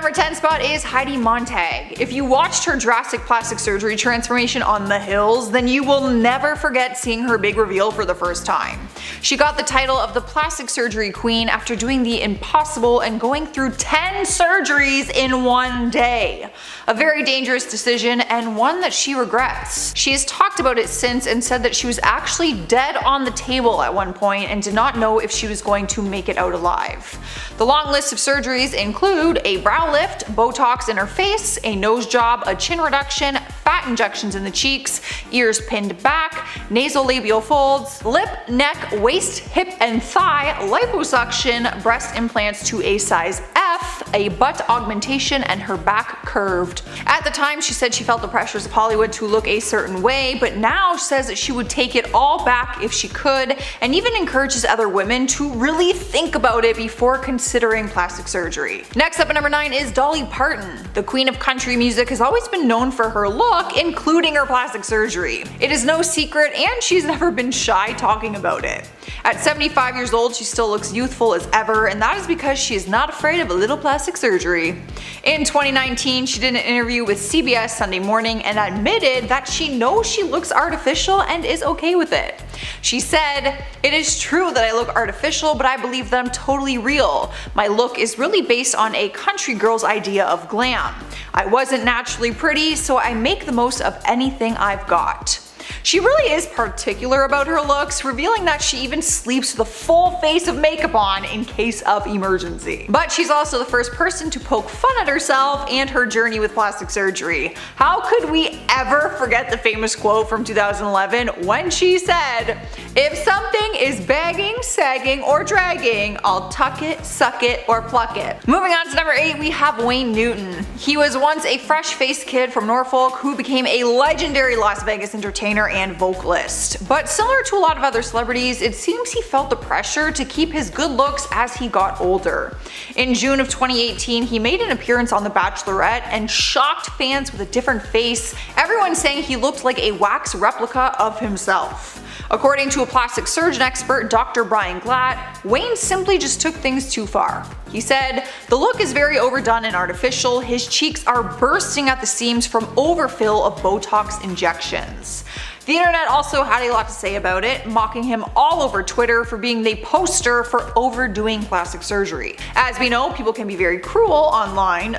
number 10 spot is Heidi Montag. If you watched her drastic plastic surgery transformation on The Hills, then you will never forget seeing her big reveal for the first time. She got the title of the plastic surgery queen after doing the impossible and going through 10 surgeries in one day. A very dangerous decision and one that she regrets. She has talked about it since and said that she was actually dead on the table at one point and did not know if she was going to make it out alive. The long list of surgeries include a brow lift, Botox in her face, a nose job, a chin reduction, fat injections in the cheeks, ears pinned back, nasolabial folds, lip, neck, waist, hip and thigh, liposuction, breast implants to a size F, a butt augmentation, and her back curved. At the time, she said she felt the pressures of Hollywood to look a certain way, but now she says that she would take it all back if she could, and even encourages other women to really think about it before considering plastic surgery. Next up at number 9 is Dolly Parton. The queen of country music has always been known for her look, including her plastic surgery. It is no secret, and she's never been shy talking about it. At 75 years old, she still looks youthful as ever, and that is because she is not afraid of a little plastic surgery. In 2019, she did an interview with CBS Sunday Morning and admitted that she knows she looks artificial and is okay with it. She said, "It is true that I look artificial, but I believe that I'm totally real. My look is really based on a country girl's idea of glam. I wasn't naturally pretty, so I make the most of anything I've got." She really is particular about her looks, revealing that she even sleeps with a full face of makeup on in case of emergency. But she's also the first person to poke fun at herself and her journey with plastic surgery. How could we ever forget the famous quote from 2011 when she said, "If something is bagging, sagging, or dragging, I'll tuck it, suck it, or pluck it." Moving on to number 8, we have Wayne Newton. He was once a fresh-faced kid from Norfolk who became a legendary Las Vegas entertainer and vocalist. But similar to a lot of other celebrities, it seems he felt the pressure to keep his good looks as he got older. In June of 2018, he made an appearance on The Bachelorette and shocked fans with a different face, everyone saying he looked like a wax replica of himself. According to a plastic surgeon expert, Dr. Brian Glatt, Wayne simply just took things too far. He said, "The look is very overdone and artificial. His cheeks are bursting at the seams from overfill of Botox injections." The internet also had a lot to say about it, mocking him all over Twitter for being the poster for overdoing plastic surgery. As we know, people can be very cruel online,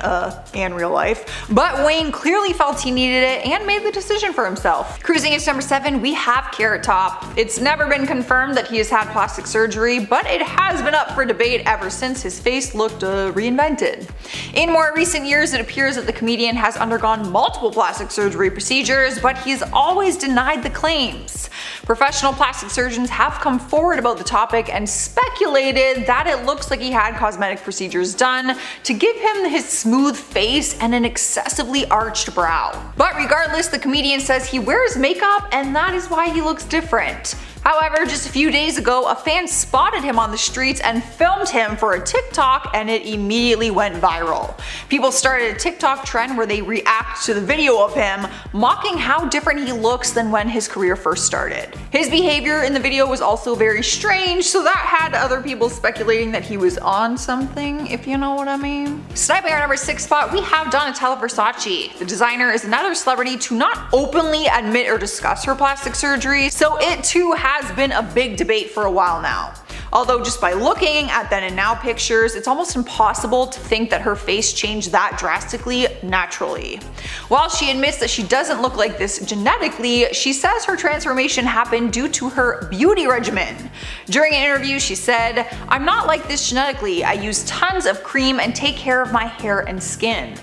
and real life, but Wayne clearly felt he needed it and made the decision for himself. Cruising into number 7, we have Carrot Top. It's never been confirmed that he has had plastic surgery, but it has been up for debate ever since his face looked reinvented. In more recent years, it appears that the comedian has undergone multiple plastic surgery procedures, but he's always denied the claims. Professional plastic surgeons have come forward about the topic and speculated that it looks like he had cosmetic procedures done to give him his smooth face and an excessively arched brow. But regardless, the comedian says he wears makeup and that is why he looks different. However, just a few days ago, a fan spotted him on the streets and filmed him for a TikTok, and it immediately went viral. People started a TikTok trend where they react to the video of him, mocking how different he looks than when his career first started. His behavior in the video was also very strange, so that had other people speculating that he was on something, if you know what I mean. Sniping our number 6 spot, we have Donatella Versace. The designer is another celebrity to not openly admit or discuss her plastic surgery, so it too has been a big debate for a while now. Although just by looking at then and now pictures, it's almost impossible to think that her face changed that drastically naturally. While she admits that she doesn't look like this genetically, she says her transformation happened due to her beauty regimen. During an interview, she said, "I'm not like this genetically. I use tons of cream and take care of my hair and skin."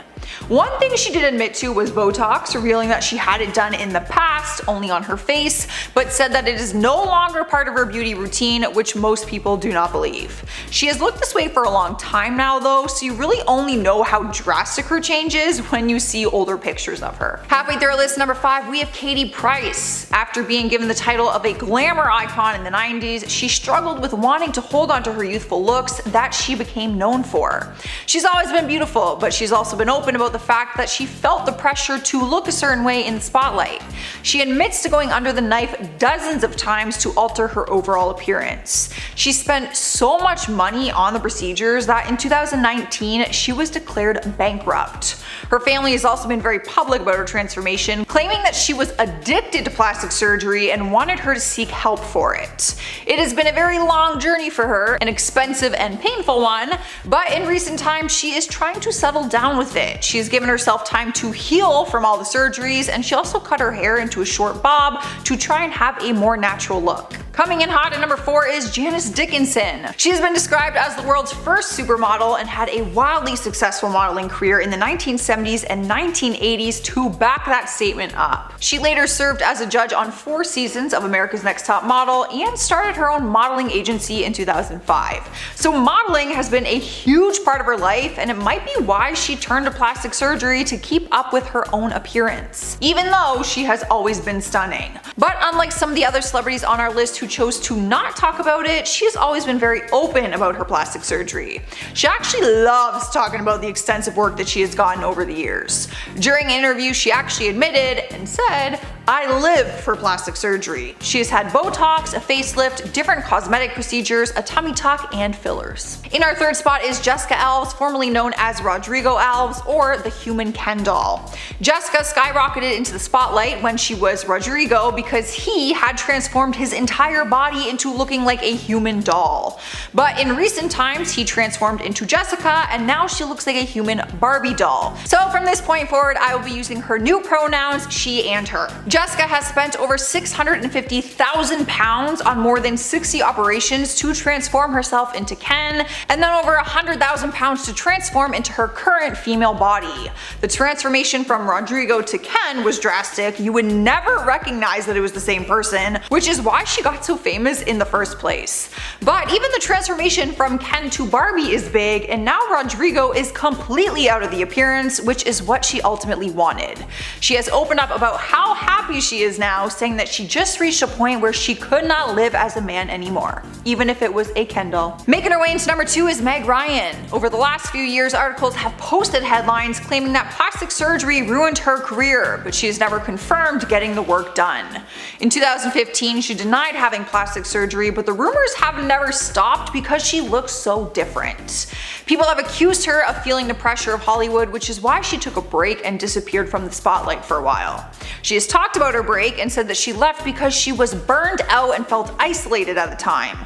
One thing she did admit to was Botox, revealing that she had it done in the past, only on her face, but said that it is no longer part of her beauty routine, which most people do not believe. She has looked this way for a long time now though, so you really only know how drastic her change is when you see older pictures of her. Halfway through our list, number 5, we have Katie Price. After being given the title of a glamour icon in the 90s, she struggled with wanting to hold on to her youthful looks that she became known for. She's always been beautiful, but she's also been open about about the fact that she felt the pressure to look a certain way in the spotlight. She admits to going under the knife dozens of times to alter her overall appearance. She spent so much money on the procedures that in 2019 she was declared bankrupt. Her family has also been very public about her transformation, claiming that she was addicted to plastic surgery and wanted her to seek help for it. It has been a very long journey for her, an expensive and painful one, but in recent times she is trying to settle down with it. She has given herself time to heal from all the surgeries, and she also cut her hair into a short bob to try and have a more natural look. Coming in hot at number 4 is Janice Dickinson. She has been described as the world's first supermodel and had a wildly successful modeling career in the 1970s and 1980s to back that statement up. She later served as a judge on 4 seasons of America's Next Top Model and started her own modeling agency in 2005. So modeling has been a huge part of her life, and it might be why she turned to plastic surgery to keep up with her own appearance, even though she has always been stunning. But unlike some of the other celebrities on our list who chose to not talk about it, she has always been very open about her plastic surgery. She actually loves talking about the extensive work that she has gotten over the years. During an interview, she actually admitted and said, "I live for plastic surgery." She has had Botox, a facelift, different cosmetic procedures, a tummy tuck, and fillers. In our third spot is Jessica Alves, formerly known as Rodrigo Alves, or the Human Ken doll. Jessica skyrocketed into the spotlight when she was Rodrigo because he had transformed his entire body into looking like a human doll. But in recent times, he transformed into Jessica, and now she looks like a human Barbie doll. So from this point forward, I will be using her new pronouns, she and her. Jessica has spent over £650,000 on more than 60 operations to transform herself into Ken, and then over £100,000 to transform into her current female body. The transformation from Rodrigo to Ken was drastic. You would never recognize that it was the same person, which is why she got so famous in the first place. But even the transformation from Ken to Barbie is big, and now Rodrigo is completely out of the appearance, which is what she ultimately wanted. She has opened up about how happy she is now, saying that she just reached a point where she could not live as a man anymore, even if it was a Ken doll. Making her way into number 2 is Meg Ryan. Over the last few years, articles have posted headlines claiming that plastic surgery ruined her career, but she has never confirmed getting the work done. In 2015, she denied having plastic surgery, but the rumors have never stopped because she looks so different. People have accused her of feeling the pressure of Hollywood, which is why she took a break and disappeared from the spotlight for a while. She has talked about her break and said that she left because she was burned out and felt isolated at the time.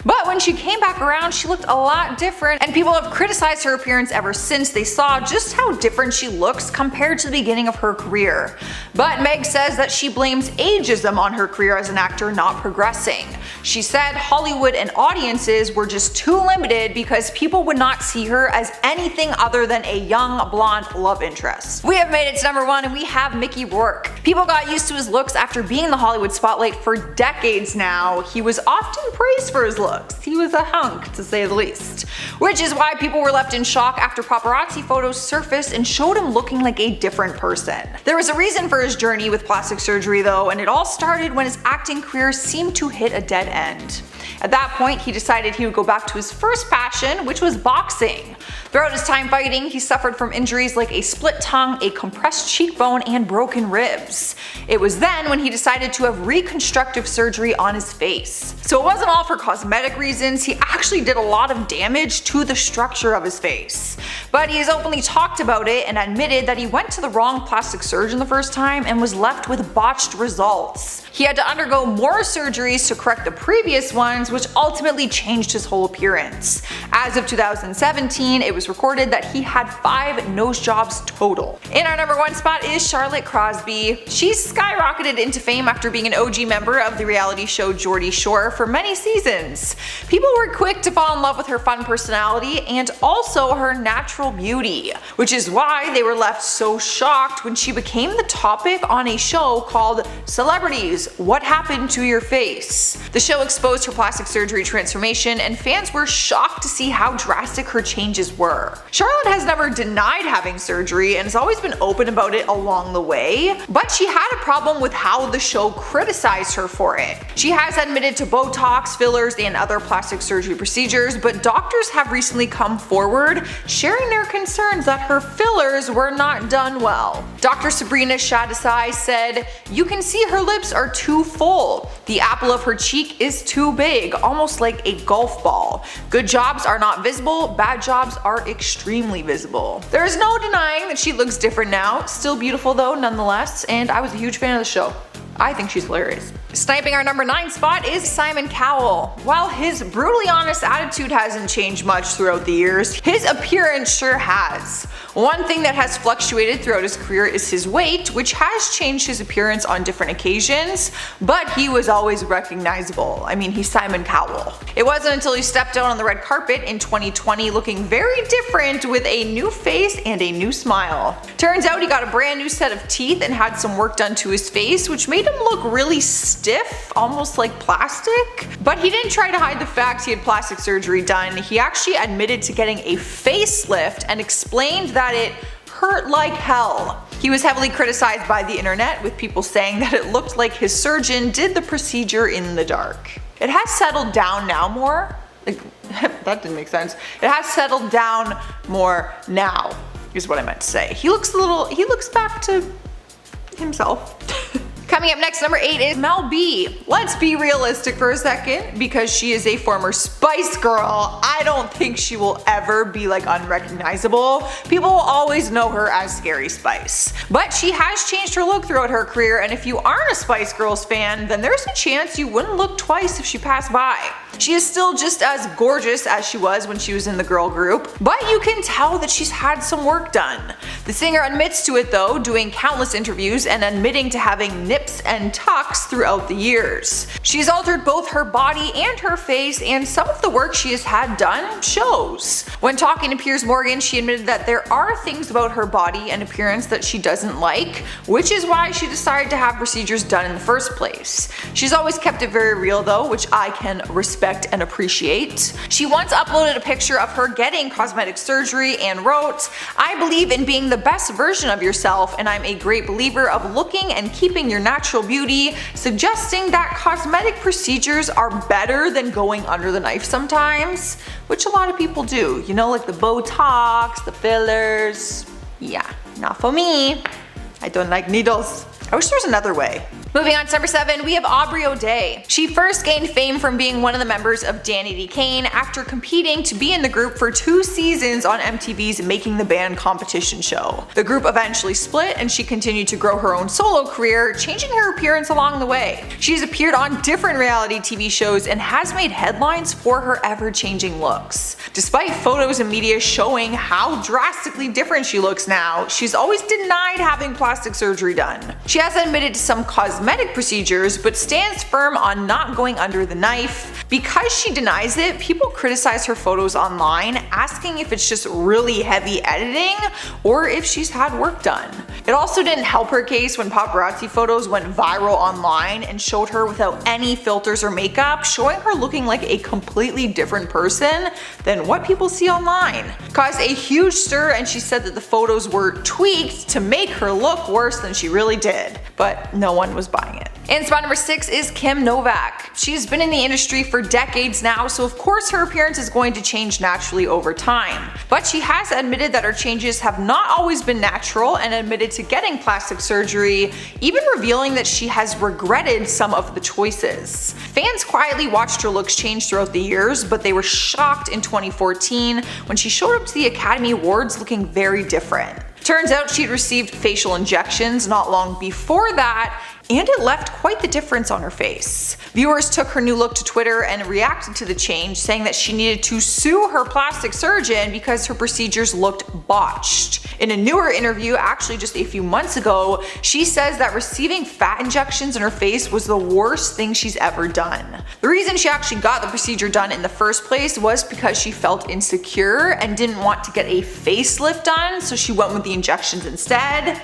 But when she came back around, she looked a lot different, and people have criticized her appearance ever since they saw just how different she looks compared to the beginning of her career. But Meg says that she blames ageism on her career as an actor not progressing. She said Hollywood and audiences were just too limited because people would not see her as anything other than a young blonde love interest. We have made it to number 1, and we have Mickey Rourke. People got used to his looks after being in the Hollywood spotlight for decades now. He was often praised for his looks. He was a hunk, to say the least. Which is why people were left in shock after paparazzi photos surfaced and showed him looking like a different person. There was a reason for his journey with plastic surgery though, and it all started when his acting career seemed to hit a dead end. At that point, he decided he would go back to his first passion, which was boxing. Throughout his time fighting, he suffered from injuries like a split tongue, a compressed cheekbone, and broken ribs. It was then when he decided to have reconstructive surgery on his face. So it wasn't all for cosmetic reasons, he actually did a lot of damage to the structure of his face. But he has openly talked about it and admitted that he went to the wrong plastic surgeon the first time and was left with botched results. He had to undergo more surgeries to correct the previous ones, which ultimately changed his whole appearance. As of 2017, it was recorded that he had 5 nose jobs total. In our number 1 spot is Charlotte Crosby. She's skyrocketed into fame after being an OG member of the reality show Geordie Shore for many seasons. People were quick to fall in love with her fun personality and also her natural beauty, which is why they were left so shocked when she became the topic on a show called Celebrities: What Happened to Your Face? The show exposed her plastic surgery transformation, and fans were shocked to see how drastic her changes were. Charlotte has never denied having surgery and has always been open about it along the way, but she had a problem with how the show criticized her for it. She has admitted to Botox, fillers, and other plastic surgery procedures, but doctors have have recently come forward, sharing their concerns that her fillers were not done well. Dr. Sabrina Shadisai said, "You can see her lips are too full. The apple of her cheek is too big, almost like a golf ball. Good jobs are not visible, bad jobs are extremely visible." There is no denying that she looks different now, still beautiful though nonetheless, and I was a huge fan of the show. I think she's hilarious. Sniping our number 9 spot is Simon Cowell. While his brutally honest attitude hasn't changed much throughout the years, his appearance sure has. One thing that has fluctuated throughout his career is his weight, which has changed his appearance on different occasions, but he was always recognizable. I mean, he's Simon Cowell. It wasn't until he stepped out on the red carpet in 2020 looking very different with a new face and a new smile. Turns out he got a brand new set of teeth and had some work done to his face, which made him look really stiff, almost like plastic. But he didn't try to hide the fact he had plastic surgery done. He actually admitted to getting a facelift and explained that it hurt like hell. He was heavily criticized by the internet, with people saying that it looked like his surgeon did the procedure in the dark. It has settled down now more. That didn't make sense. It has settled down more now, is what I meant to say. He looks back to himself. Coming up next, number 8 is Mel B. Let's be realistic for a second, because she is a former Spice Girl. I don't think she will ever be like unrecognizable. People will always know her as Scary Spice. But she has changed her look throughout her career, and if you aren't a Spice Girls fan, then there's a chance you wouldn't look twice if she passed by. She is still just as gorgeous as she was when she was in the girl group, but you can tell that she's had some work done. The singer admits to it though, doing countless interviews and admitting to having nips and tucks throughout the years. She's altered both her body and her face, and some of the work she has had done shows. When talking to Piers Morgan, she admitted that there are things about her body and appearance that she doesn't like, which is why she decided to have procedures done in the first place. She's always kept it very real though, which I can respect and appreciate. She once uploaded a picture of her getting cosmetic surgery and wrote, "I believe in being the best version of yourself, and I'm a great believer of looking and keeping your natural beauty, suggesting that cosmetic procedures are better than going under the knife sometimes," which a lot of people do. You know, like the Botox, the fillers. Yeah, not for me. I don't like needles. I wish there was another way. Moving on to number 7, we have Aubry ODay. She first gained fame from being one of the members of Danny D. Kane after competing to be in the group for 2 seasons on MTV's Making the Band competition show. The group eventually split and she continued to grow her own solo career, changing her appearance along the way. She's appeared on different reality TV shows and has made headlines for her ever-changing looks. Despite photos and media showing how drastically different she looks now, she's always denied having plastic surgery done. She has admitted to some cosmetic procedures, but stands firm on not going under the knife. Because she denies it, people criticize her photos online, asking if it's just really heavy editing or if she's had work done. It also didn't help her case when paparazzi photos went viral online and showed her without any filters or makeup, showing her looking like a completely different person than what people see online. Caused a huge stir, and she said that the photos were tweaked to make her look worse than she really did, but no one was buying it. And spot number 6 is Kim Novak. She's been in the industry for decades now, so of course her appearance is going to change naturally over time. But she has admitted that her changes have not always been natural and admitted to getting plastic surgery, even revealing that she has regretted some of the choices. Fans quietly watched her looks change throughout the years, but they were shocked in 2014 when she showed up to the Academy Awards looking very different. Turns out she'd received facial injections not long before that, and it left quite the difference on her face. Viewers took her new look to Twitter and reacted to the change, saying that she needed to sue her plastic surgeon because her procedures looked botched. In a newer interview, actually just a few months ago, she says that receiving fat injections in her face was the worst thing she's ever done. The reason she actually got the procedure done in the first place was because she felt insecure and didn't want to get a facelift done, so she went with the injections instead.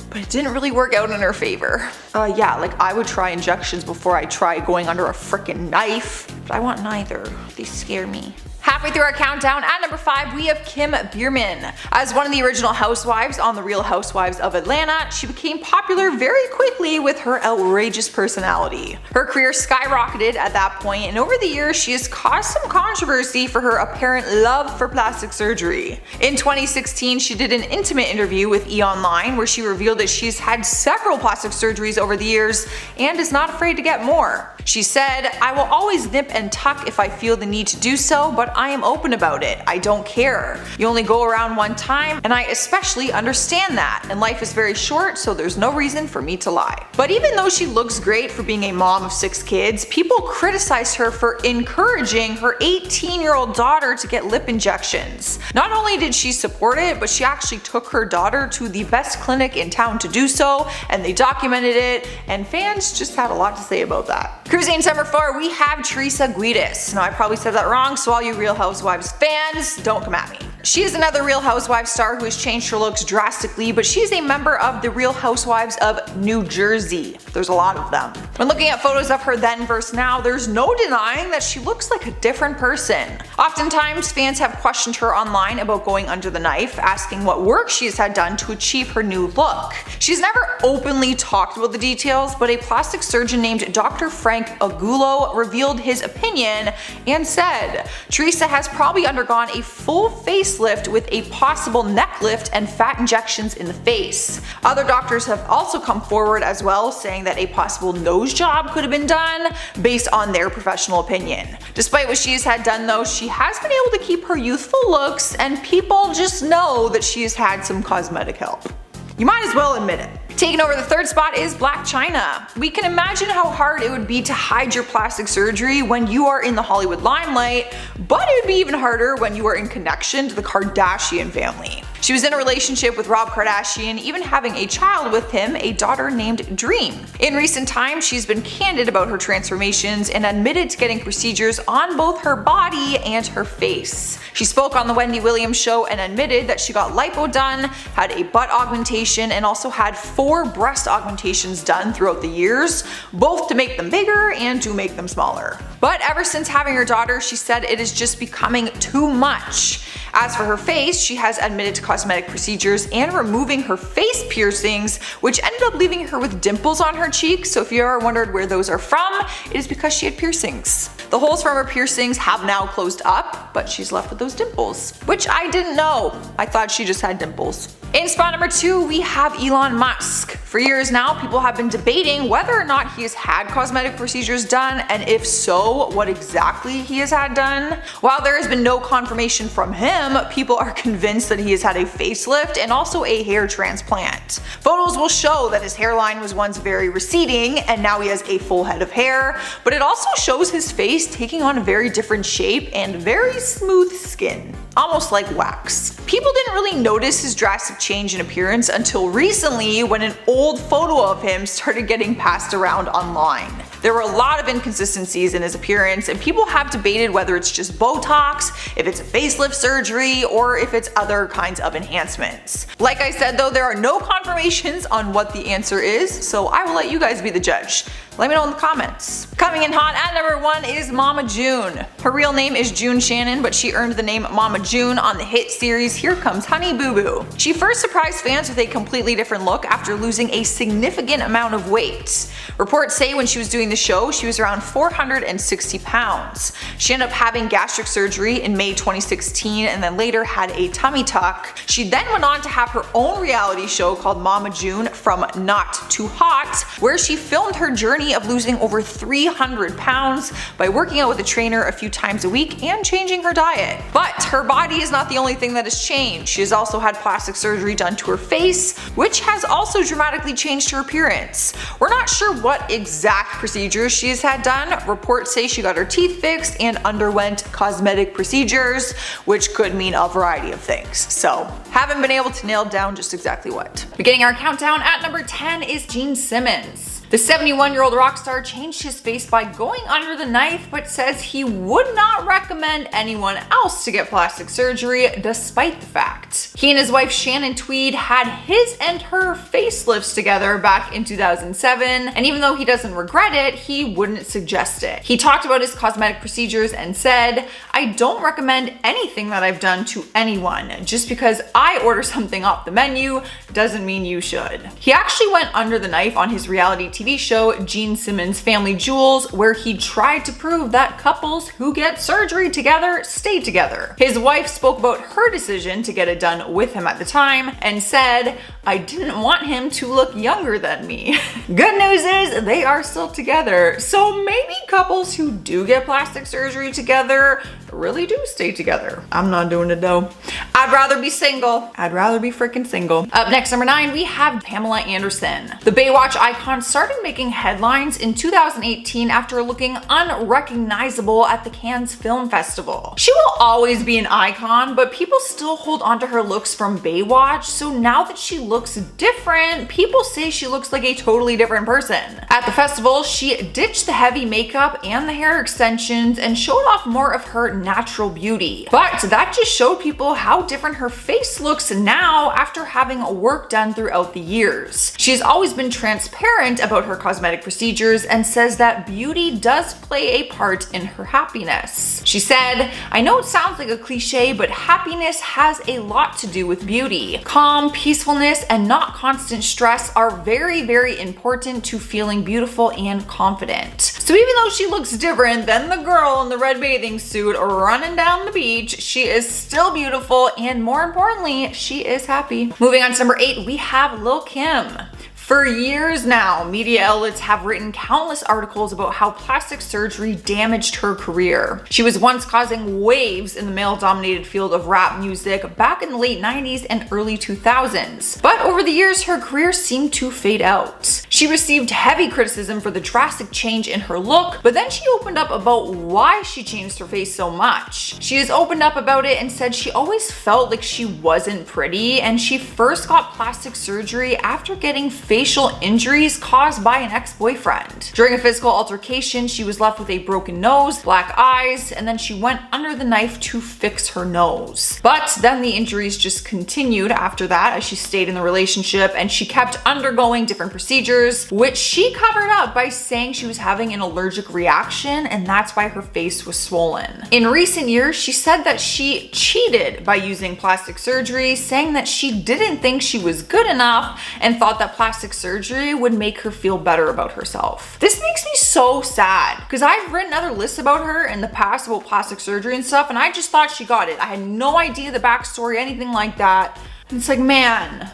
But it didn't really work out in her favor. Yeah, like I would try injections before I try going under a frickin' knife, but I want neither. They scare me. Halfway through our countdown, at number 5 we have Kim Bierman. As one of the original housewives on The Real Housewives of Atlanta, she became popular very quickly with her outrageous personality. Her career skyrocketed at that point, and over the years she has caused some controversy for her apparent love for plastic surgery. In 2016, she did an intimate interview with E! Online where she revealed that she's had several plastic surgeries over the years and is not afraid to get more. She said, "I will always nip and tuck if I feel the need to do so, but I am open about it. I don't care. You only go around one time, and I especially understand that, and life is very short, so there's no reason for me to lie." But even though she looks great for being a mom of 6 kids, people criticized her for encouraging her 18-year-old daughter to get lip injections. Not only did she support it, but she actually took her daughter to the best clinic in town to do so, and they documented it, and fans just had a lot to say about that. Cruising to number 4, we have Teresa Giudice. Now I probably said that wrong, so all you Real Housewives fans, don't come at me. She is another Real Housewives star who has changed her looks drastically, but she's a member of the Real Housewives of New Jersey. There's a lot of them. When looking at photos of her then versus now, there's no denying that she looks like a different person. Oftentimes, fans have questioned her online about going under the knife, asking what work she has had done to achieve her new look. She's never openly talked about the details, but a plastic surgeon named Dr. Frank Agulo revealed his opinion and said, "Teresa has probably undergone a full facelift with a possible neck lift and fat injections in the face." Other doctors have also come forward as well, saying that a possible nose job could have been done based on their professional opinion. Despite what she has had done though, she has been able to keep her youthful looks, and people just know that she has had some cosmetic help. You might as well admit it. Taking over the 3rd spot is Blac Chyna. We can imagine how hard it would be to hide your plastic surgery when you are in the Hollywood limelight, but it would be even harder when you are in connection to the Kardashian family. She was in a relationship with Rob Kardashian, even having a child with him, a daughter named Dream. In recent times, she's been candid about her transformations and admitted to getting procedures on both her body and her face. She spoke on the Wendy Williams show and admitted that she got lipo done, had a butt augmentation, and also had 4 breast augmentations done throughout the years, both to make them bigger and to make them smaller. But ever since having her daughter, she said it is just becoming too much. As for her face, she has admitted to cosmetic procedures and removing her face piercings, which ended up leaving her with dimples on her cheeks, so if you ever wondered where those are from, it is because she had piercings. The holes from her piercings have now closed up, but she's left with those dimples, which I didn't know. I thought she just had dimples. In spot number 2, we have Elon Musk. For years now, people have been debating whether or not he has had cosmetic procedures done, and if so, what exactly he has had done. While there has been no confirmation from him, people are convinced that he has had a facelift and also a hair transplant. Photos will show that his hairline was once very receding, and now he has a full head of hair, but it also shows his face taking on a very different shape and very smooth skin, almost like wax. People didn't really notice his drastic change in appearance until recently, when an old photo of him started getting passed around online. There were a lot of inconsistencies in his appearance, and people have debated whether it's just Botox, if it's a facelift surgery, or if it's other kinds of enhancements. Like I said though, there are no confirmations on what the answer is, so I will let you guys be the judge. Let me know in the comments. Coming in hot at number 1 is Mama June. Her real name is June Shannon, but she earned the name Mama June on the hit series Here Comes Honey Boo Boo. She first surprised fans with a completely different look after losing a significant amount of weight. Reports say when she was doing the show, she was around 460 pounds. She ended up having gastric surgery in May 2016 and then later had a tummy tuck. She then went on to have her own reality show called Mama June From Not Too Hot, where she filmed her journey of losing over 300 pounds by working out with a trainer a few times a week and changing her diet. But her body is not the only thing that has changed. She has also had plastic surgery done to her face, which has also dramatically changed her appearance. We're not sure what exact procedures she has had done. Reports say she got her teeth fixed and underwent cosmetic procedures, which could mean a variety of things. So, haven't been able to nail down just exactly what. Beginning our countdown at number 10 is Gene Simmons. The 71-year-old rock star changed his face by going under the knife, but says he would not recommend anyone else to get plastic surgery despite the fact. He and his wife Shannon Tweed had his and her facelifts together back in 2007, and even though he doesn't regret it, he wouldn't suggest it. He talked about his cosmetic procedures and said, "I don't recommend anything that I've done to anyone. Just because I order something off the menu doesn't mean you should." He actually went under the knife on his reality TV show Gene Simmons' Family Jewels, where he tried to prove that couples who get surgery together stay together. His wife spoke about her decision to get it done with him at the time and said, "I didn't want him to look younger than me." Good news is they are still together. So maybe couples who do get plastic surgery together really do stay together. I'm not doing it though. I'd rather be single. I'd rather be freaking single. Up next, number 9, we have Pamela Anderson. The Baywatch icon started making headlines in 2018 after looking unrecognizable at the Cannes Film Festival. She will always be an icon, but people still hold onto her looks from Baywatch, so now that she looks different, people say she looks like a totally different person. At the festival, she ditched the heavy makeup and the hair extensions and showed off more of her natural beauty. But that just showed people how different her face looks now after having work done throughout the years. She's always been transparent about her cosmetic procedures and says that beauty does play a part in her happiness. She said, "I know it sounds like a cliche, but happiness has a lot to do with beauty. Calm, peacefulness, and not constant stress are very, very important to feeling beautiful and confident." So even though she looks different than the girl in the red bathing suit running down the beach, she is still beautiful, and more importantly, she is happy. Moving on to number 8, we have Lil Kim. For years now, media outlets have written countless articles about how plastic surgery damaged her career. She was once causing waves in the male-dominated field of rap music back in the late 90s and early 2000s. But over the years, her career seemed to fade out. She received heavy criticism for the drastic change in her look, but then she opened up about why she changed her face so much. She has opened up about it and said she always felt like she wasn't pretty, and she first got plastic surgery after getting facial injuries caused by an ex-boyfriend. During a physical altercation, she was left with a broken nose, black eyes, and then she went under the knife to fix her nose. But then the injuries just continued after that as she stayed in the relationship, and she kept undergoing different procedures, which she covered up by saying she was having an allergic reaction, and that's why her face was swollen. In recent years, she said that she cheated by using plastic surgery, saying that she didn't think she was good enough and thought that plastic surgery would make her feel better about herself. This makes me so sad because I've written other lists about her in the past about plastic surgery and stuff, and I just thought she got it. I had no idea the backstory, anything like that. And it's like, man,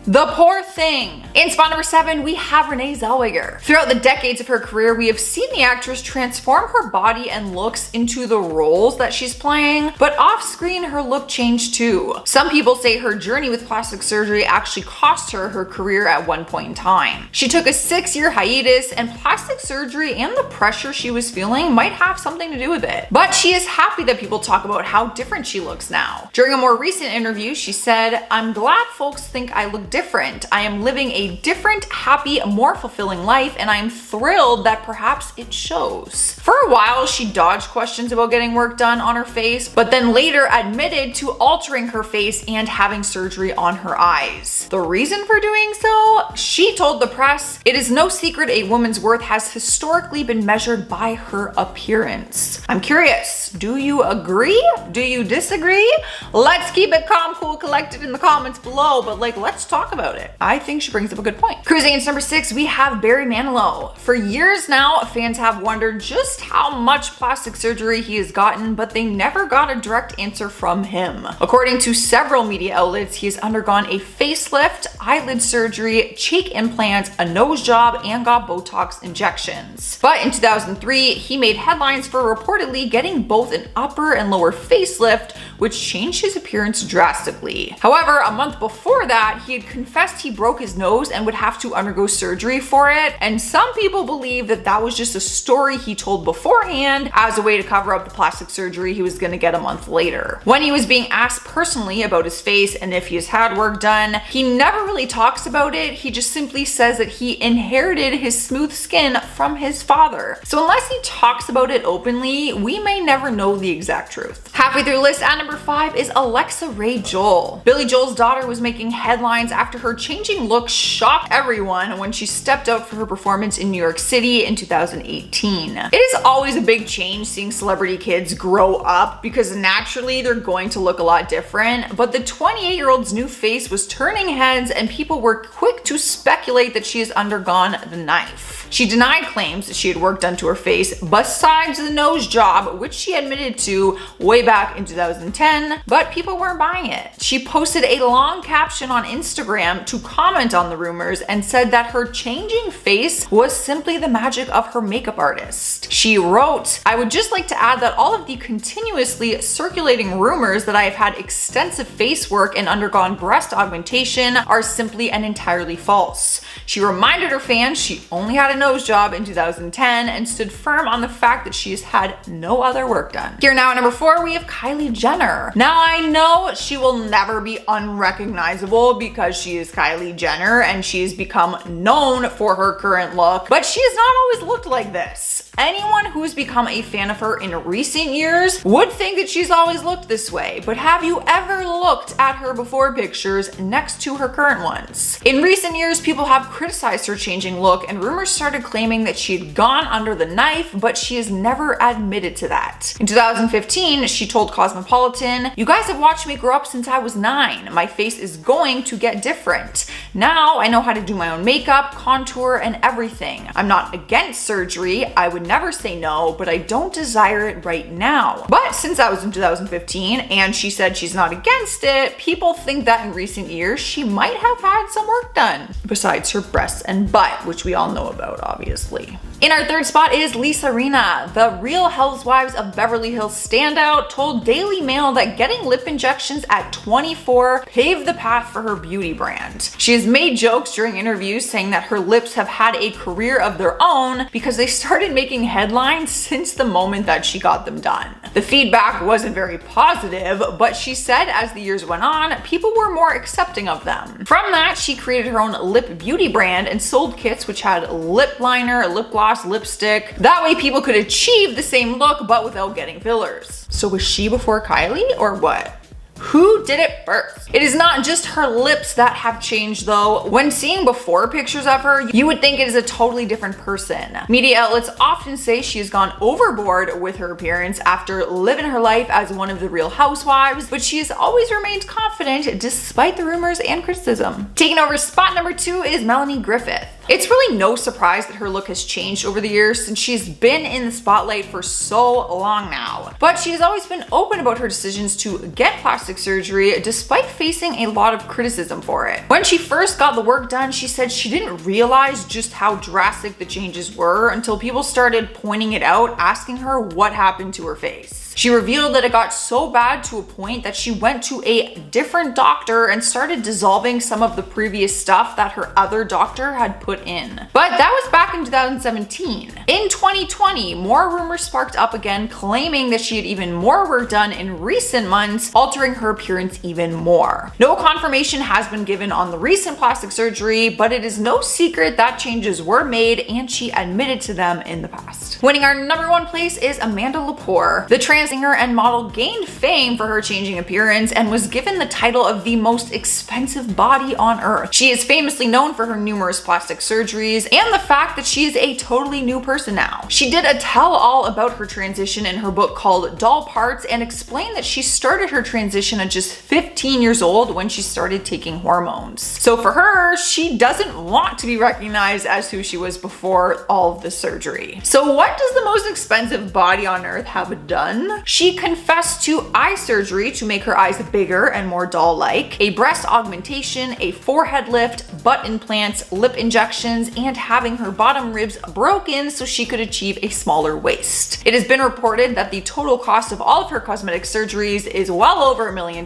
the poor thing. In spot number 7, we have Renee Zellweger. Throughout the decades of her career, we have seen the actress transform her body and looks into the roles that she's playing, but off screen, her look changed too. Some people say her journey with plastic surgery actually cost her her career at one point in time. She took a 6-year hiatus, and plastic surgery and the pressure she was feeling might have something to do with it. But she is happy that people talk about how different she looks now. During a more recent interview, she said, "I'm glad folks think I look different. I am living a different, happy, more fulfilling life, and I am thrilled that perhaps it shows." For a while, she dodged questions about getting work done on her face, but then later admitted to altering her face and having surgery on her eyes. The reason for doing so? She told the press, "It is no secret a woman's worth has historically been measured by her appearance." I'm curious, do you agree? Do you disagree? Let's keep it calm, cool, collected in the comments below, but let's talk about it. I think she brings up a good point. Cruising into number 6, we have Barry Manilow. For years now, fans have wondered just how much plastic surgery he has gotten, but they never got a direct answer from him. According to several media outlets, he has undergone a facelift, eyelid surgery, cheek implants, a nose job, and got Botox injections. But in 2003, he made headlines for reportedly getting both an upper and lower facelift, which changed his appearance drastically. However, a month before that, he had confessed he broke his nose and would have to undergo surgery for it, and some people believe that that was just a story he told beforehand as a way to cover up the plastic surgery he was gonna get a month later. When he was being asked personally about his face and if he has had work done, he never really talks about it. He just simply says that he inherited his smooth skin from his father. So unless he talks about it openly, we may never know the exact truth. Halfway through the list at number 5 is Alexa Ray Joel. Billy Joel's daughter was making headlines after her changing look shocked everyone when she stepped out for her performance in New York City in 2018. It is always a big change seeing celebrity kids grow up because naturally they're going to look a lot different, but the 28-year-old's new face was turning heads and people were quick to speculate that she has undergone the knife. She denied claims that she had work done to her face besides the nose job, which she admitted to way back in 2010, but people weren't buying it. She posted a long caption on Instagram to comment on the rumors and said that her changing face was simply the magic of her makeup artist. She wrote, "I would just like to add that all of the continuously circulating rumors that I have had extensive face work and undergone breast augmentation are simply and entirely false." She reminded her fans she only had a nose job in 2010 and stood firm on the fact that she has had no other work done. Here now at number 4, we have Kylie Jenner. Now I know she will never be unrecognizable because she is Kylie Jenner and she has become known for her current look, but she has not always looked like this. Anyone who's become a fan of her in recent years would think that she's always looked this way, but have you ever looked at her before pictures next to her current ones? In recent years, people have criticized her changing look and rumors started claiming that she had gone under the knife, but she has never admitted to that. In 2015, she told Cosmopolitan, "You guys have watched me grow up since I was 9. My face is going to get different. Now I know how to do my own makeup, contour, and everything. I'm not against surgery. I would never say no, but I don't desire it right now." But since that was in 2015 and she said she's not against it, people think that in recent years she might have had some work done besides her breasts and butt, which we all know about, obviously. In our third spot is Lisa Rinna. The Real Housewives of Beverly Hills standout told Daily Mail that getting lip injections at 24 paved the path for her beauty brand. She has made jokes during interviews saying that her lips have had a career of their own because they started making headlines since the moment that she got them done. The feedback wasn't very positive, but she said as the years went on, people were more accepting of them. From that, she created her own lip beauty brand and sold kits which had lip liner, lip gloss, lipstick. That way people could achieve the same look but without getting fillers. So was she before Kylie or what? Who did it first? It is not just her lips that have changed though. When seeing before pictures of her, you would think it is a totally different person. Media outlets often say she has gone overboard with her appearance after living her life as one of the Real Housewives, but she has always remained confident despite the rumors and criticism. Taking over spot number 2 is Melanie Griffith. It's really no surprise that her look has changed over the years since she's been in the spotlight for so long now. But she has always been open about her decisions to get plastic surgery despite facing a lot of criticism for it. When she first got the work done, she said she didn't realize just how drastic the changes were until people started pointing it out, asking her what happened to her face. She revealed that it got so bad to a point that she went to a different doctor and started dissolving some of the previous stuff that her other doctor had put in. But that was back in 2017. In 2020, more rumors sparked up again claiming that she had even more work done in recent months, altering her appearance even more. No confirmation has been given on the recent plastic surgery, but it is no secret that changes were made and she admitted to them in the past. Winning our number 1 place is Amanda Lepore. The trans singer and model gained fame for her changing appearance and was given the title of the most expensive body on earth. She is famously known for her numerous plastic surgeries and the fact that she is a totally new person now. She did a tell-all about her transition in her book called Doll Parts and explained that she started her transition at just 15 years old when she started taking hormones. So for her, she doesn't want to be recognized as who she was before all of the surgery. So what does the most expensive body on earth have done? She confessed to eye surgery to make her eyes bigger and more doll-like, a breast augmentation, a forehead lift, butt implants, lip injections, and having her bottom ribs broken so she could achieve a smaller waist. It has been reported that the total cost of all of her cosmetic surgeries is well over $1 million,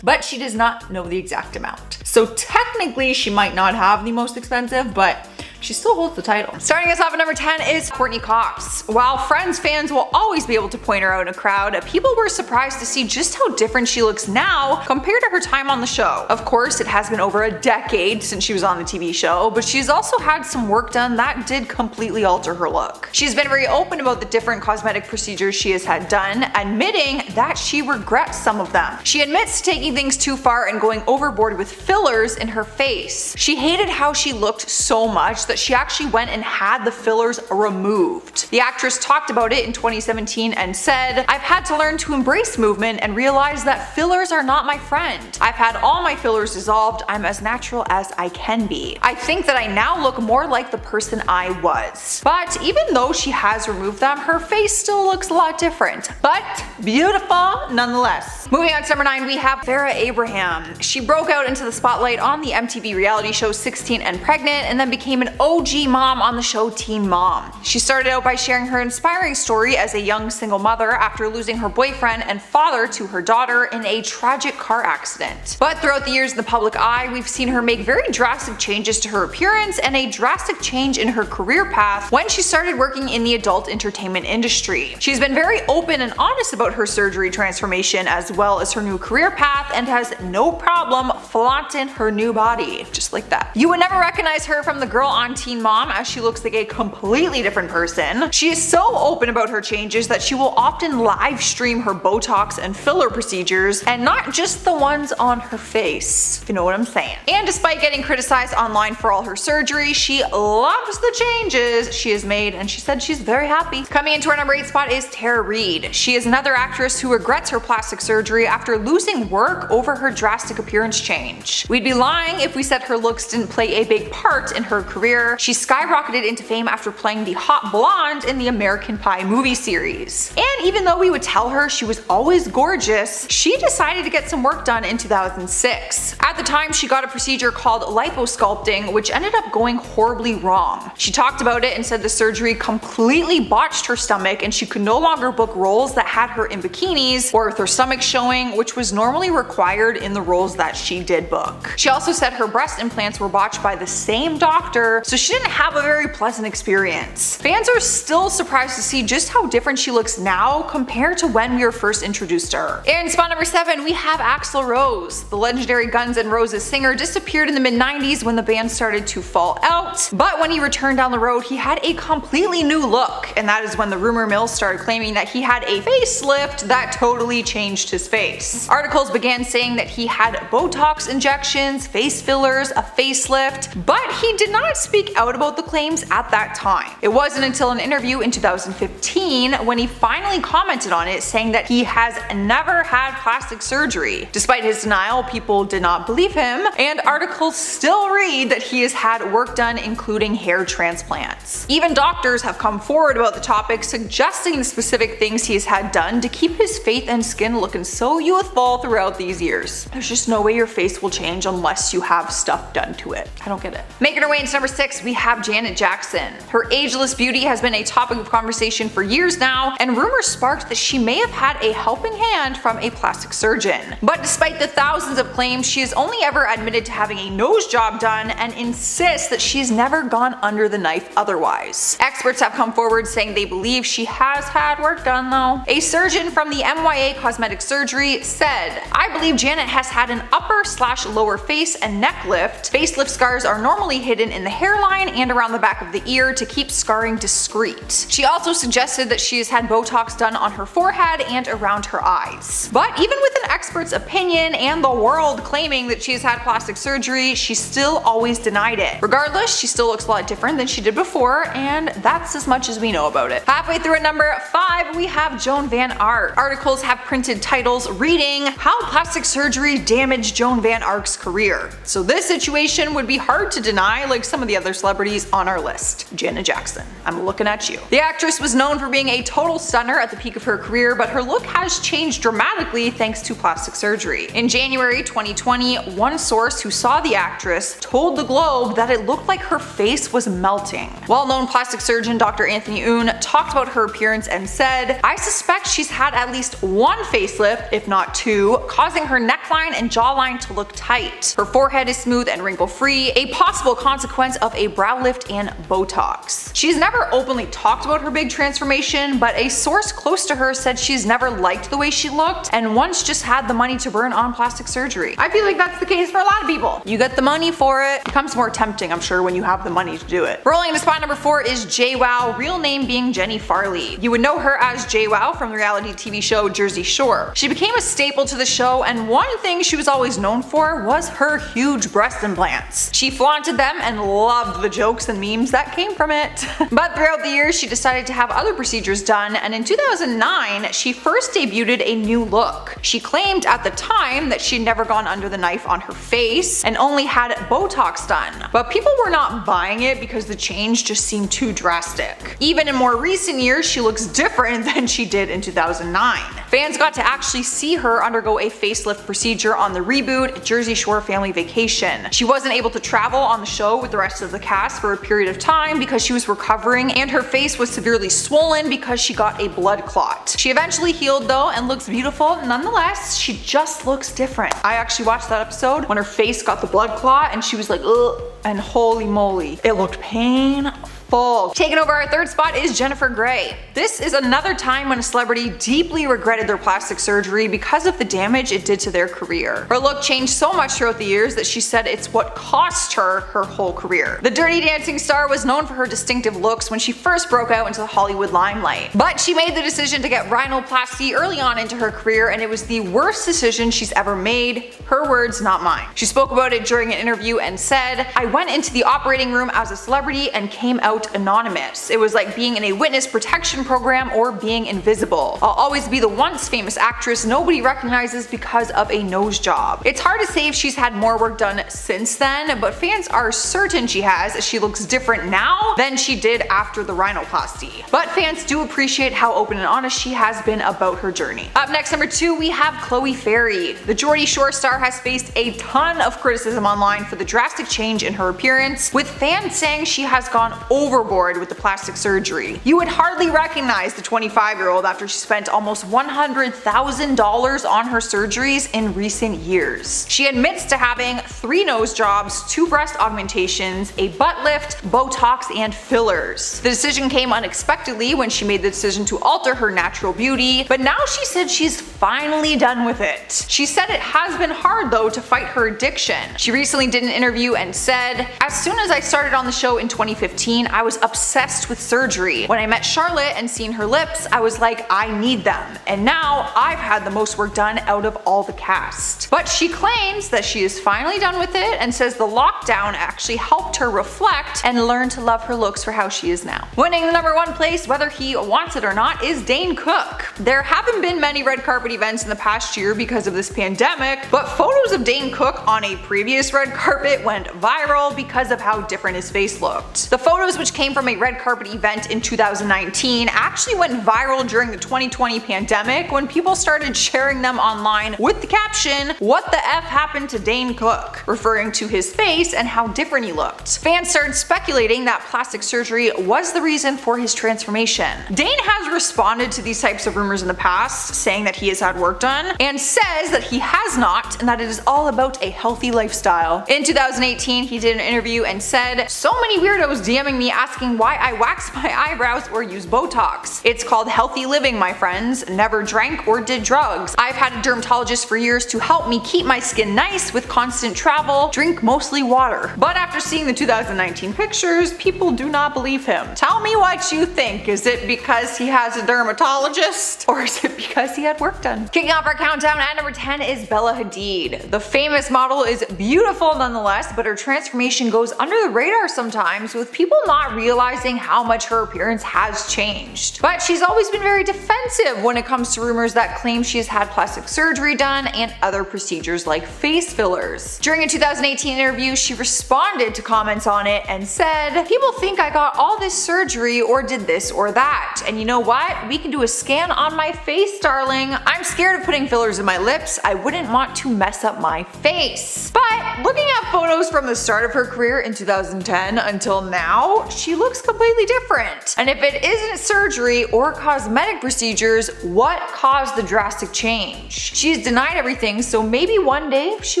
but she does not know the exact amount. So technically she might not have the most expensive, but she still holds the title. Starting us off at number 10 is Courtney Cox. While Friends fans will always be able to point her out in a crowd, people were surprised to see just how different she looks now compared to her time on the show. Of course, it has been over a decade since she was on the TV show, but she's also had some work done that did completely alter her look. She's been very open about the different cosmetic procedures she has had done, admitting that she regrets some of them. She admits to taking things too far and going overboard with fillers in her face. She hated how she looked so much that she actually went and had the fillers removed. The actress talked about it in 2017 and said, "I've had to learn to embrace movement and realize that fillers are not my friend. I've had all my fillers dissolved. I'm as natural as I can be. I think that I now look more like the person I was." But even though she has removed them, her face still looks a lot different, but beautiful nonetheless. Moving on to number 9, we have Farrah Abraham. She broke out into the spotlight on the MTV reality show 16 and Pregnant, and then became an OG mom on the show Teen Mom. She started out by sharing her inspiring story as a young single mother after losing her boyfriend and father to her daughter in a tragic car accident. But throughout the years in the public eye, we've seen her make very drastic changes to her appearance and a drastic change in her career path when she started working in the adult entertainment industry. She's been very open and honest about her surgery transformation as well as her new career path, and has no problem flaunting her new body, just like that. You would never recognize her from the girl on Teen Mom, as she looks like a completely different person. She is so open about her changes that she will often live stream her Botox and filler procedures, and not just the ones on her face, if you know what I'm saying. And despite getting criticized online for all her surgery, she loves the changes she has made, and she said she's very happy. Coming into our number 8 spot is Tara Reid. She is another actress who regrets her plastic surgery after losing work over her drastic appearance change. We'd be lying if we said her looks didn't play a big part in her career. She skyrocketed into fame after playing the hot blonde in the American Pie movie series. And even though we would tell her she was always gorgeous, she decided to get some work done in 2006. At the time, she got a procedure called liposculpting, which ended up going horribly wrong. She talked about it and said the surgery completely botched her stomach, and she could no longer book roles that had her in bikinis or with her stomach showing, which was normally required in the roles that she did book. She also said her breast implants were botched by the same doctor, so she didn't have a very pleasant experience. Fans are still surprised to see just how different she looks now compared to when we were first introduced to her. In spot number 7, we have Axel Rose. The legendary Guns N' Roses singer disappeared in the mid-90s when the band started to fall out, but when he returned down the road, he had a completely new look, and that is when the rumor mill started claiming that he had a facelift that totally changed his face. Articles began saying that he had Botox injections, face fillers, a facelift, but he did not speak out about the claims at that time. It wasn't until an interview in 2015 when he finally commented on it, saying that he has never had plastic surgery. Despite his denial, people did not believe him, and articles still read that he has had work done, including hair transplants. Even doctors have come forward about the topic, suggesting the specific things he has had done to keep his face and skin looking so youthful throughout these years. There's just no way your face will change unless you have stuff done to it. I don't get it. Making her way into number 6, we have Janet Jackson. Her ageless beauty has been a topic of conversation for years now, and rumors sparked that she may have had a helping hand from a plastic surgeon. But despite the thousands of claims, she has only ever admitted to having a nose job done and insists that she's never gone under the knife otherwise. Experts have come forward saying they believe she has had work done though. A surgeon from the MYA Cosmetic Surgery said, "I believe Janet has had an upper/lower face and neck lift. Facelift scars are normally hidden in the hairline and around the back of the ear to keep scarring discreet." She also suggested that she has had Botox done on her forehead and around her eyes. But even with an expert's opinion and the world claiming that she has had plastic surgery, she still always denied it. Regardless, she still looks a lot different than she did before, and that's as much as we know about it. Halfway through at number 5, we have Joan Van Ark. Articles have printed titles reading, "How Plastic Surgery Damaged Joan Van Van Ark's career. So this situation would be hard to deny, like some of the other celebrities on our list. Janet Jackson, I'm looking at you. The actress was known for being a total stunner at the peak of her career, but her look has changed dramatically thanks to plastic surgery. In January 2020, one source who saw the actress told the Globe that it looked like her face was melting. Well-known plastic surgeon Dr. Anthony Oon talked about her appearance and said, "I suspect she's had at least one facelift, if not two, causing her neckline and jawline to look tight. Her forehead is smooth and wrinkle-free, a possible consequence of a brow lift and Botox." She's never openly talked about her big transformation, but a source close to her said she's never liked the way she looked and once just had the money to burn on plastic surgery. I feel like that's the case for a lot of people. You get the money for it. It becomes more tempting, I'm sure, when you have the money to do it. Rolling into spot number 4 is JWoww, real name being Jenny Farley. You would know her as JWoww from the reality TV show Jersey Shore. She became a staple to the show, and one thing she was always known for was her huge breast implants. She flaunted them and loved the jokes and memes that came from it. But throughout the years, she decided to have other procedures done, and in 2009, she first debuted a new look. She claimed at the time that she'd never gone under the knife on her face and only had Botox done. But people were not buying it because the change just seemed too drastic. Even in more recent years, she looks different than she did in 2009. Fans got to actually see her undergo a facelift procedure on the reboot Jersey Shore Family Vacation. She wasn't able to travel on the show with the rest of the cast for a period of time because she was recovering, and her face was severely swollen because she got a blood clot. She eventually healed though and looks beautiful nonetheless. She just looks different. I actually watched that episode when her face got the blood clot and she was like, ugh, and holy moly, it looked painful. Taking over our third spot is Jennifer Grey. This is another time when a celebrity deeply regretted their plastic surgery because of the damage it did to their career. Her look changed so much throughout the years that she said it's what cost her her whole career. The Dirty Dancing star was known for her distinctive looks when she first broke out into the Hollywood limelight. But she made the decision to get rhinoplasty early on into her career, and it was the worst decision she's ever made. Her words, not mine. She spoke about it during an interview and said, "I went into the operating room as a celebrity and came out anonymous. It was like being in a witness protection program or being invisible. I'll always be the once famous actress nobody recognizes because of a nose job." It's hard to say if she's had more work done since then, but fans are certain she has, as she looks different now than she did after the rhinoplasty. But fans do appreciate how open and honest she has been about her journey. Up next, number 2, we have Chloe Ferry. The Geordie Shore star has faced a ton of criticism online for the drastic change in her appearance, with fans saying she has gone overboard with the plastic surgery. You would hardly recognize the 25-year-old after she spent almost $100,000 on her surgeries in recent years. She admits to having 3 nose jobs, 2 breast augmentations, a butt lift, Botox, and fillers. The decision came unexpectedly when she made the decision to alter her natural beauty, but now she said she's finally done with it. She said it has been hard though to fight her addiction. She recently did an interview and said, "As soon as I started on the show in 2015, I was obsessed with surgery. When I met Charlotte and seen her lips, I was like, I need them. And now I've had the most work done out of all the cast." But she claims that she is finally done with it and says the lockdown actually helped her reflect and learn to love her looks for how she is now. Winning the number 1 place, whether he wants it or not, is Dane Cook. There haven't been many red carpet events in the past year because of this pandemic, but photos of Dane Cook on a previous red carpet went viral because of how different his face looked. The photos, which came from a red carpet event in 2019, actually went viral during the 2020 pandemic when people started sharing them online with the caption, "What the F happened to Dane Cook?" referring to his face and how different he looked. Fans started speculating that plastic surgery was the reason for his transformation. Dane has responded to these types of rumors in the past, saying that he has had work done, and says that he has not and that it is all about a healthy lifestyle. In 2018, he did an interview and said, "So many weirdos DMing me asking why I wax my eyebrows or use Botox. It's called healthy living, my friends. Never drank or did drugs. I've had a dermatologist for years to help me keep my skin nice with constant travel, drink mostly water." But after seeing the 2019 pictures, people do not believe him. Tell me what you think. Is it because he has a dermatologist, or is it because he had work done? Kicking off our countdown at number 10 is Bella Hadid. The famous model is beautiful nonetheless, but her transformation goes under the radar sometimes, with people not not realizing how much her appearance has changed. But she's always been very defensive when it comes to rumors that claim she has had plastic surgery done and other procedures like face fillers. During a 2018 interview, she responded to comments on it and said, "People think I got all this surgery or did this or that. And you know what? We can do a scan on my face, darling. I'm scared of putting fillers in my lips. I wouldn't want to mess up my face." But looking at photos from the start of her career in 2010 until now, she looks completely different. And if it isn't surgery or cosmetic procedures, what caused the drastic change? She's denied everything, so maybe one day she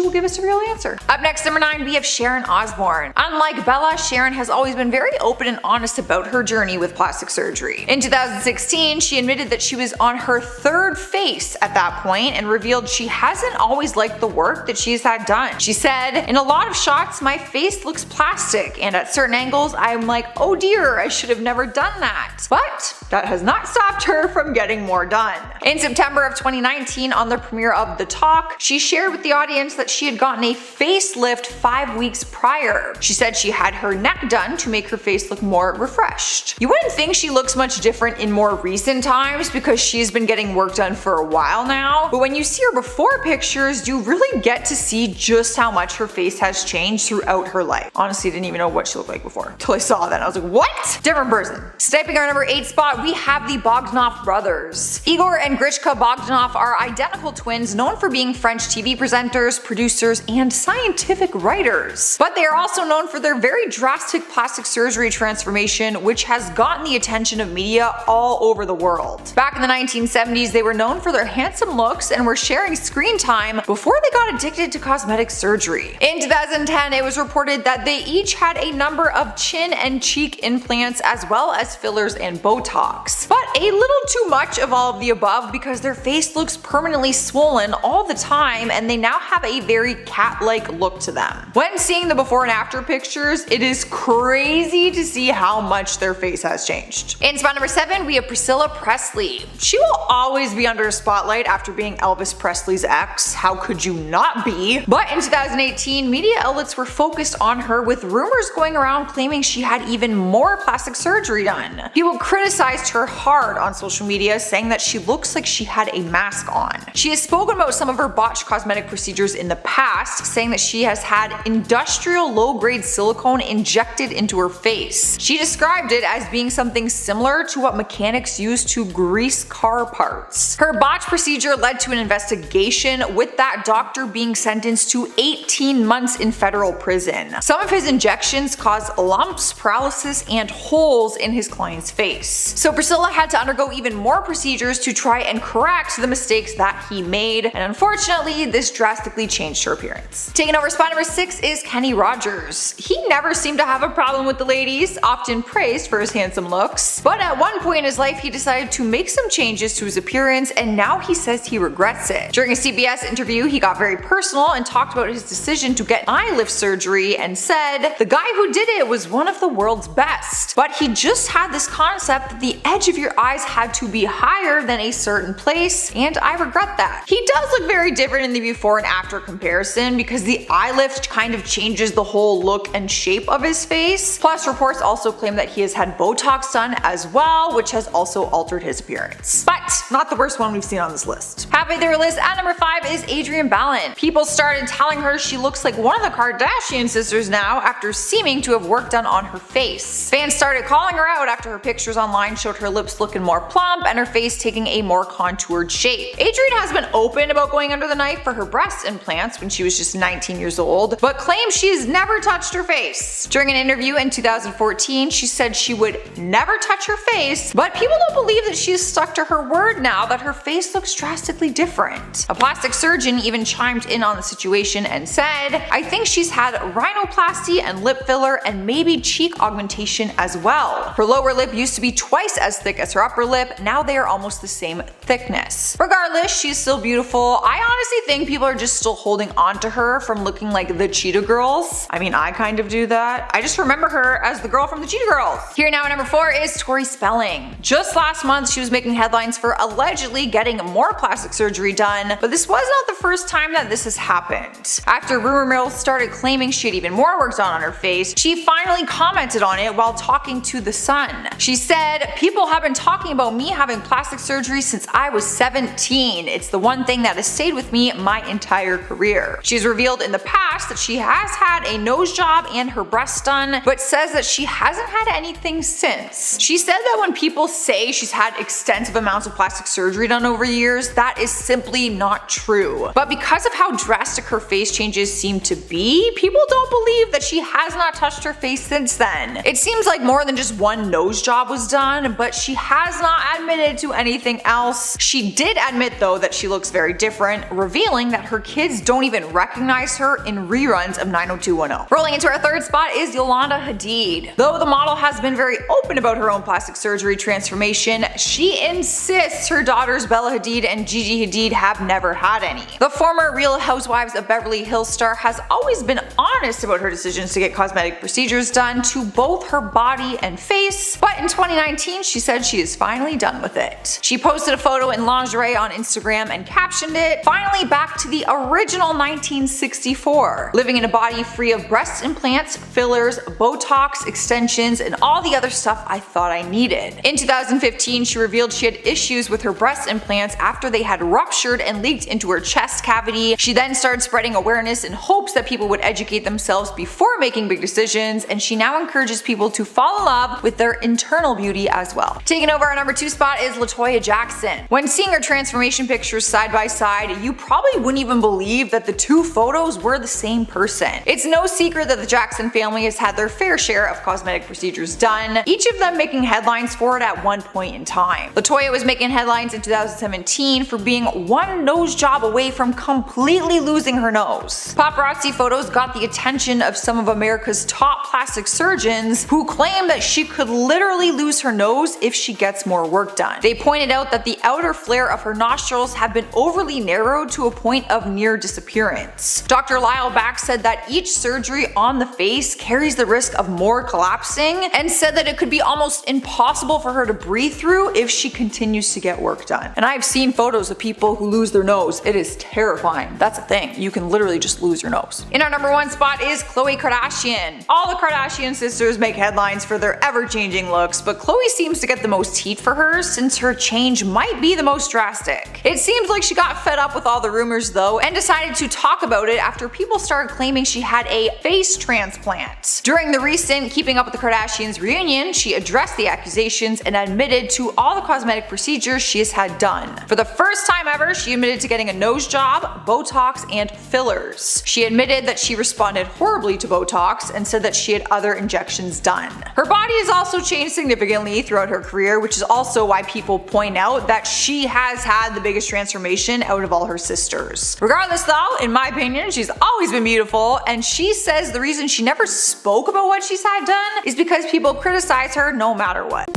will give us a real answer. Up next, number 9, we have Sharon Osbourne. Unlike Bella, Sharon has always been very open and honest about her journey with plastic surgery. In 2016, she admitted that she was on her 3rd face at that point and revealed she hasn't always liked the work that she's had done. She said, "In a lot of shots, my face looks plastic, and at certain angles, I'm like, oh dear, I should have never done that." But that has not stopped her from getting more done. In September of 2019, on the premiere of The Talk, she shared with the audience that she had gotten a facelift 5 weeks prior. She said she had her neck done to make her face look more refreshed. You wouldn't think she looks much different in more recent times because she's been getting work done for a while now, but when you see her before pictures, you really get to see just how much her face has changed throughout her life. Honestly, I didn't even know what she looked like before until I saw that. I was like, what? Different person. Sniping our number 8 spot, we have the Bognoff Brothers. Igor and Grishka Bognoff are identical twins known for being French TV presenters, producers, and scientific writers. But they are also known for their very drastic plastic surgery transformation, which has gotten the attention of media all over the world. Back in the 1970s, they were known for their handsome looks and were sharing screen time before they got addicted to cosmetic surgery. In 2010, it was reported that they each had a number of chin and cheek implants as well as fillers and Botox. But a little too much of all of the above because their face looks permanently swollen all the time and they now have a very cat-like look to them. When seeing the before and after pictures, it is crazy to see how much their face has changed. In spot number 7, we have Priscilla Presley. She will always be under a spotlight after being Elvis Presley's ex. How could you not be? But in 2018, media outlets were focused on her with rumors going around claiming she had even more plastic surgery done. People criticized her hard on social media, saying that she looks like she had a mask on. She has spoken about some of her botched cosmetic procedures in the past, saying that she has had industrial low-grade silicone injected into her face. She described it as being something similar to what mechanics use to grease car parts. Her botched procedure led to an investigation, with that doctor being sentenced to 18 months in federal prison. Some of his injections caused lumps, paralysis, and holes in his client's face. So Priscilla had to undergo even more procedures to try and correct the mistakes that he made, and unfortunately, this drastically changed her appearance. Taking over spot number 6 is Kenny Rogers. He never seemed to have a problem with the ladies, often praised for his handsome looks, but at one point in his life he decided to make some changes to his appearance, and now he says he regrets it. During a CBS interview, he got very personal and talked about his decision to get eye lift surgery and said, "The guy who did it was one of the world's best, but he just had this concept that the edge of your eyes had to be higher than a certain place, and I regret that." He does look very different in the before and after comparison because the eye lift kind of changes the whole look and shape of his face. Plus, reports also claim that he has had Botox done as well, which has also altered his appearance. But not the worst one we've seen on this list. Halfway through our list at number 5 is Adrian Ballon. People started telling her she looks like one of the Kardashian sisters now after seeming to have work done on her face. Fans started calling her out after her pictures online showed her lips looking more plump and her face taking a more contoured shape. Adrian has been open about going under the knife for her breast implants when she was just 19 years old, but claims she has never touched her face. During an interview in 2014, she said she would never touch her face, but people don't believe that she has stuck to her word now that her face looks drastically different. A plastic surgeon even chimed in on the situation and said, "I think she's had rhinoplasty and lip filler and maybe cheek augmentation as well. Her lower lip used to be twice twice as thick as her upper lip. Now they are almost the same thickness. Regardless, she's still beautiful. I honestly think people are just still holding on to her from looking like the Cheetah Girls. I mean, I kind of do that. I just remember her as the girl from the Cheetah Girls. Here now at number 4 is Tori Spelling. Just last month, she was making headlines for allegedly getting more plastic surgery done, but this was not the first time that this has happened. After rumor mills started claiming she had even more work done on her face, she finally commented on it while talking to The Sun. She said, "People have been talking about me having plastic surgery since I was 17. It's the one thing that has stayed with me my entire career." She's revealed in the past that she has had a nose job and her breasts done, but says that she hasn't had anything since. She said that when people say she's had extensive amounts of plastic surgery done over years, that is simply not true. But because of how drastic her face changes seem to be, people don't believe that she has not touched her face since then. It seems like more than just one nose job was done, but she has not admitted to anything else. She did admit though that she looks very different, revealing that her kids don't even recognize her in reruns of 90210. Rolling into our third spot is Yolanda Hadid. Though the model has been very open about her own plastic surgery transformation, she insists her daughters Bella Hadid and Gigi Hadid have never had any. The former Real Housewives of Beverly Hills star has always been honest about her decisions to get cosmetic procedures done to both her body and face, but in 2019 she said she is finally done with it. She posted a photo in lingerie on Instagram and captioned it, "Finally back to the original 1964, living in a body free of breast implants, fillers, Botox, extensions, and all the other stuff I thought I needed." In 2015, she revealed she had issues with her breast implants after they had ruptured and leaked into her chest cavity. She then started spreading awareness in hopes that people would educate themselves before making big decisions, and she now encourages people to fall in love with their internal beauty as well. Taking over our number 2 spot is Latoya Jackson. When seeing her transformation pictures side by side, you probably wouldn't even believe that the two photos were the same person. It's no secret that the Jackson family has had their fair share of cosmetic procedures done, each of them making headlines for it at one point in time. Latoya was making headlines in 2017 for being one nose job away from completely losing her nose. Paparazzi photos got the attention of some of America's top plastic surgeons who claim that she could literally lose her nose if she gets more work done. They pointed out that the outer flare of her nostrils have been overly narrowed to a point of near disappearance. Dr. Lyle Back said that each surgery on the face carries the risk of more collapsing, and said that it could be almost impossible for her to breathe through if she continues to get work done. And I've seen photos of people who lose their nose. It is terrifying. That's a thing. You can literally just lose your nose. In our number 1 spot is Khloe Kardashian. All the Kardashian sisters make headlines for their ever-changing looks, but Khloe seems to get the most heat for hers since her change might be the most drastic. It seems like she got fed up with all the rumors though, and decided to talk about it after people started claiming she had a face transplant. During the recent Keeping Up with the Kardashians reunion, she addressed the accusations and admitted to all the cosmetic procedures she has had done. For the first time ever, she admitted to getting a nose job, Botox, and fillers. She admitted that she responded horribly to Botox and said that she had other injections done. Her body has also changed significantly throughout her career, which is also why people point out that she has had the biggest transformation out of all her sisters. Regardless though, in my opinion, she's always been beautiful, and she says the reason she never spoke about what she's had done is because people criticize her no matter what.